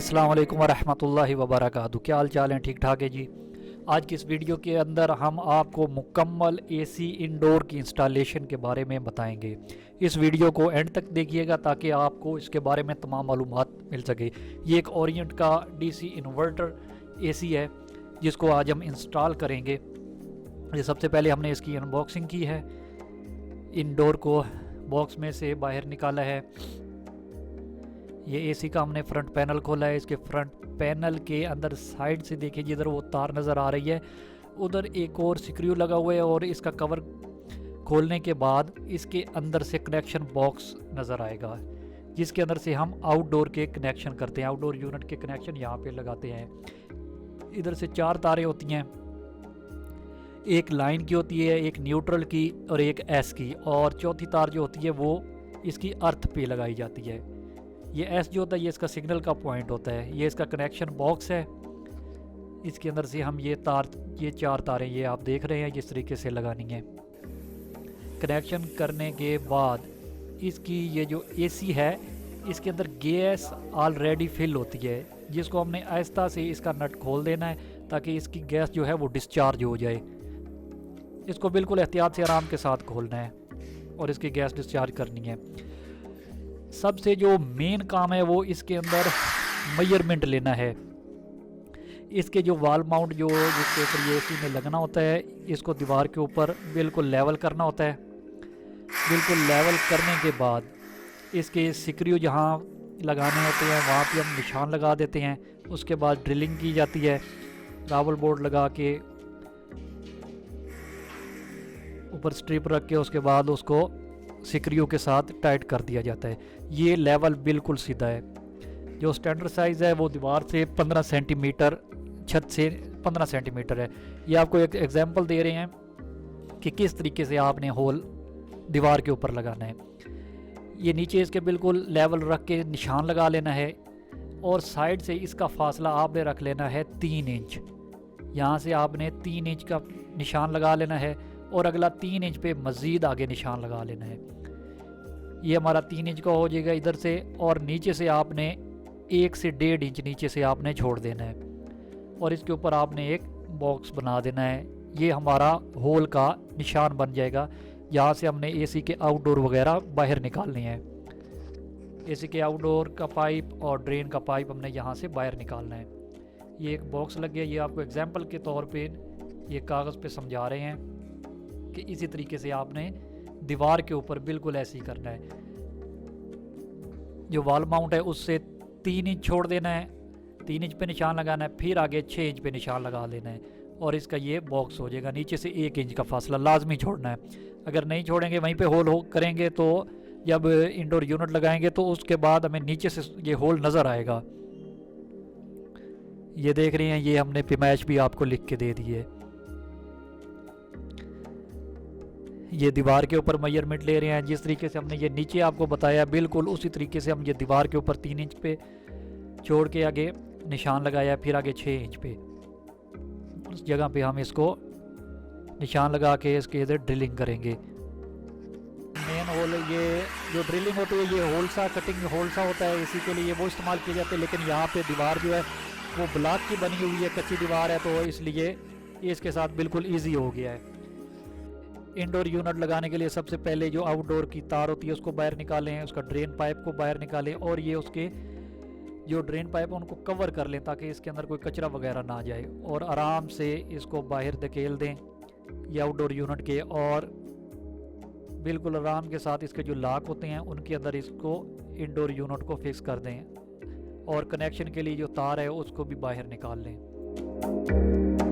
अस्सलाम वालेकुम वरहमतुल्लाहि वबरकातुहू। क्या हाल चाल हैं? ठीक ठाक है जी। आज की इस वीडियो के अंदर हम आपको मुकम्मल एसी इंडोर की इंस्टॉलेशन के बारे में बताएंगे। इस वीडियो को एंड तक देखिएगा ताकि आपको इसके बारे में तमाम मालूमात मिल सके। ये एक ओरिएंट का डीसी इन्वर्टर एसी है जिसको आज हम इंस्टॉल करेंगे। ये सबसे पहले हमने इसकी अनबॉक्सिंग की है, इंडोर को बॉक्स में से बाहर निकाला है। ये एसी का हमने फ्रंट पैनल खोला है। इसके फ्रंट पैनल के अंदर साइड से देखिए जिधर वो तार नज़र आ रही है उधर एक और स्क्रू लगा हुआ है, और इसका कवर खोलने के बाद इसके अंदर से कनेक्शन बॉक्स नज़र आएगा जिसके अंदर से हम आउटडोर के कनेक्शन करते हैं। आउटडोर यूनिट के कनेक्शन यहाँ पे लगाते हैं। इधर से 4 तारें होती हैं, एक लाइन की होती है, एक न्यूट्रल की और एक एस की, और चौथी तार जो होती है वो इसकी अर्थ पे लगाई जाती है। ये एस जो होता है ये इसका सिग्नल का पॉइंट होता है। ये इसका कनेक्शन बॉक्स है। इसके अंदर से हम ये 4 तारें ये आप देख रहे हैं जिस तरीके से लगानी है। कनेक्शन करने के बाद इसकी ये जो एसी है इसके अंदर गैस ऑलरेडी फिल होती है, जिसको हमने आहिस्ता से इसका नट खोल देना है ताकि इसकी गैस जो है वो डिस्चार्ज हो जाए। इसको बिल्कुल एहतियात से आराम के साथ खोलना है और इसकी गैस डिस्चार्ज करनी है। सबसे जो मेन काम है वो इसके अंदर मेजरमेंट लेना है। इसके जो वॉल माउंट जो जिसके ऊपर ये एसी में लगना होता है इसको दीवार के ऊपर बिल्कुल लेवल करना होता है। बिल्कुल लेवल करने के बाद इसके स्क्रू जहाँ लगाने होते हैं वहाँ पे हम निशान लगा देते हैं। उसके बाद ड्रिलिंग की जाती है, रावल बोर्ड लगा के ऊपर स्ट्रिप रख के उसके बाद उसको स्क्रू के साथ टाइट कर दिया जाता है। ये लेवल बिल्कुल सीधा है। जो स्टैंडर्ड साइज़ है वो दीवार से 15 सेंटीमीटर, छत से 15 सेंटीमीटर है। ये आपको एक एग्जांपल दे रहे हैं कि किस तरीके से आपने होल दीवार के ऊपर लगाना है। ये नीचे इसके बिल्कुल लेवल रख के निशान लगा लेना है, और साइड से इसका फासला आपने रख लेना है 3 इंच। यहाँ से आपने 3 इंच का निशान लगा लेना है और अगला 3 इंच पे मज़ीद आगे निशान लगा लेना है। ये हमारा 3 इंच का हो जाएगा इधर से, और नीचे से आपने 1 से 1.5 इंच नीचे से आपने छोड़ देना है, और इसके ऊपर आपने एक बॉक्स बना देना है। ये हमारा होल का निशान बन जाएगा। यहाँ से हमने एसी के आउटडोर वगैरह बाहर निकालने हैं। एसी के आउटडोर का पाइप और ड्रेन का पाइप हमने यहाँ से बाहर निकालना है। ये एक बॉक्स लग गया। ये आपको एग्जाम्पल के तौर पे ये कागज़ पे समझा रहे हैं कि इसी तरीके से आपने दीवार के ऊपर बिल्कुल ऐसे ही करना है। जो वॉल माउंट है उससे 3 इंच छोड़ देना है, 3 इंच पे निशान लगाना है, फिर आगे 6 इंच पे निशान लगा लेना है, और इसका ये बॉक्स हो जाएगा। नीचे से 1 इंच का फासला लाजमी छोड़ना है। अगर नहीं छोड़ेंगे वहीं पे होल करेंगे तो जब इंडोर यूनिट लगाएंगे तो उसके बाद हमें नीचे से ये होल नज़र आएगा। ये देख रहे हैं, ये हमने पिमैश भी आपको लिख के दे दी है। ये दीवार के ऊपर मेजरमेंट ले रहे हैं। जिस तरीके से हमने ये नीचे आपको बताया बिल्कुल उसी तरीके से हम ये दीवार के ऊपर 3 इंच पे छोड़ के आगे निशान लगाया, फिर आगे 6 इंच पे उस जगह पे हम इसको निशान लगा के इसके इधर ड्रिलिंग करेंगे। मेन होल ये जो ड्रिलिंग होती है ये होल सा कटिंग होल सा होता है, इसी के लिए वो इस्तेमाल किए जाते हैं। लेकिन यहाँ पे दीवार जो है वो ब्लॉक की बनी हुई है, कच्ची दीवार है, तो इसलिए इसके साथ बिल्कुल ईजी हो गया है। इंडोर यूनिट लगाने के लिए सबसे पहले जो आउटडोर की तार होती है उसको बाहर निकालें, उसका ड्रेन पाइप को बाहर निकालें, और ये उसके जो ड्रेन पाइप है उनको कवर कर लें ताकि इसके अंदर कोई कचरा वगैरह ना जाए, और आराम से इसको बाहर धकेल दें ये आउटडोर यूनिट के, और बिल्कुल आराम के साथ इसके जो लॉक होते हैं उनके अंदर इसको इंडोर यूनिट को फिक्स कर दें, और कनेक्शन के लिए जो तार है उसको भी बाहर निकाल लें।